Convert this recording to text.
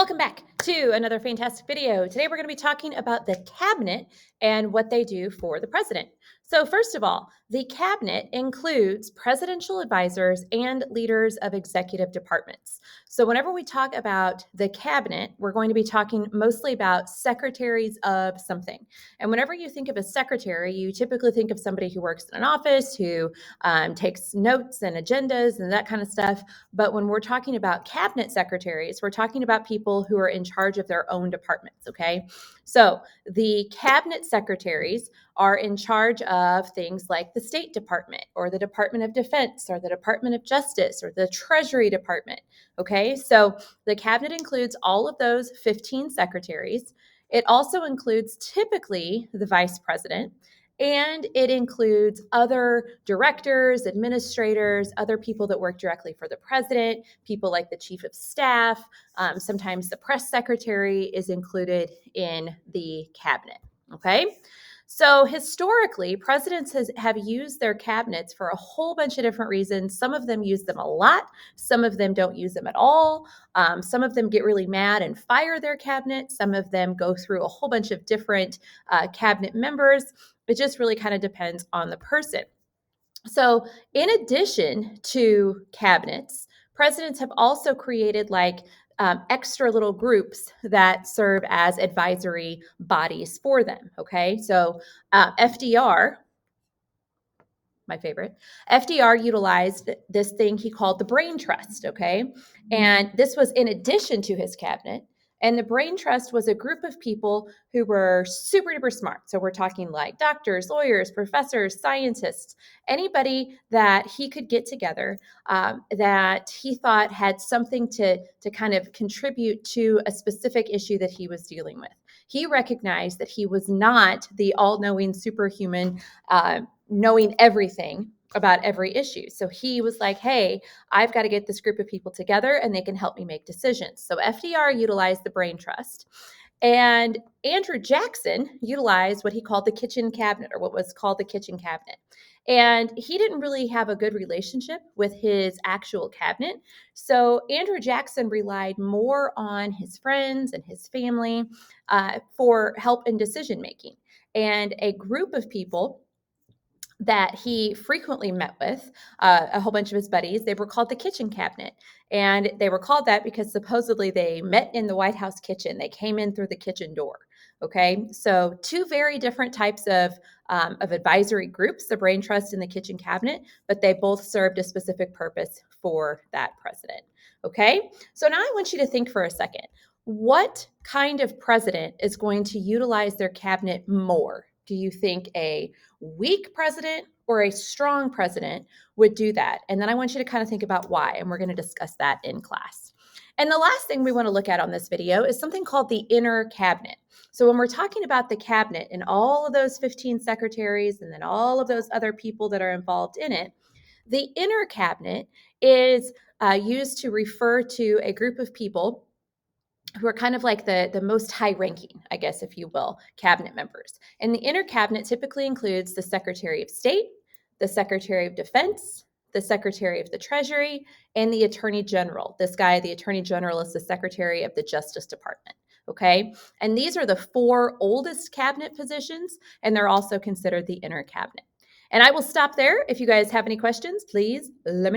Welcome back to another fantastic video. Today we're going to be talking about the cabinet and what they do for the president. So first of all, the cabinet includes presidential advisors and leaders of executive departments. So whenever we talk about the cabinet, we're going to be talking mostly about secretaries of something. And whenever you think of a secretary, you typically think of somebody who works in an office, who takes notes and agendas and that kind of stuff. But when we're talking about cabinet secretaries, we're talking about people who are in charge of their own departments, okay? So the cabinet secretaries are in charge of things like the State Department or the Department of Defense or the Department of Justice or the Treasury Department, okay? So the cabinet includes all of those 15 secretaries. It also includes typically the vice president, and it includes other directors, administrators, other people that work directly for the president, people like the chief of staff. Sometimes the press secretary is included in the cabinet. Okay. So historically, presidents have used their cabinets for a whole bunch of different reasons. Some of them use them a lot. Some of them don't use them at all. Some of them get really mad and fire their cabinet. Some of them go through a whole bunch of different cabinet members. It just really kind of depends on the person. So, in addition to cabinets, presidents have also created extra little groups that serve as advisory bodies for them. Okay. So, FDR, my favorite, FDR utilized this thing he called the Brain Trust. Okay. And this was in addition to his cabinet. And the Brain Trust was a group of people who were super duper smart. So we're talking like doctors, lawyers, professors, scientists, anybody that he could get together that he thought had something to kind of contribute to a specific issue that he was dealing with. He recognized that he was not the all knowing superhuman, knowing everything about every issue. So he was like, hey, I've got to get this group of people together and they can help me make decisions. So FDR utilized the Brain Trust. And Andrew Jackson utilized what he called the kitchen cabinet, or what was called the kitchen cabinet. And he didn't really have a good relationship with his actual cabinet. So Andrew Jackson relied more on his friends and his family for help in decision making. And a group of people that he frequently met with, a whole bunch of his buddies, they were called the kitchen cabinet. And they were called that because supposedly they met in the White House kitchen. They came in through the kitchen door. Okay. So, two very different types of advisory groups, the Brain Trust and the kitchen cabinet, but they both served a specific purpose for that president. Okay. So, now I want you to think for a second. What kind of president is going to utilize their cabinet more? Do you think a weak president or a strong president would do that? And then I want you to kind of think about why, and we're going to discuss that in class. And the last thing we want to look at on this video is something called the inner cabinet. So when we're talking about the cabinet and all of those 15 secretaries and then all of those other people that are involved in it, the inner cabinet is used to refer to a group of people who are kind of like the most high ranking, I guess, if you will, cabinet members. And the inner cabinet typically includes the Secretary of State, the Secretary of Defense, the Secretary of the Treasury, and the Attorney General. This guy, the Attorney General, is the Secretary of the Justice Department. Okay. And these are the four oldest cabinet positions, and they're also considered the inner cabinet. And I will stop there. If you guys have any questions, please let me know.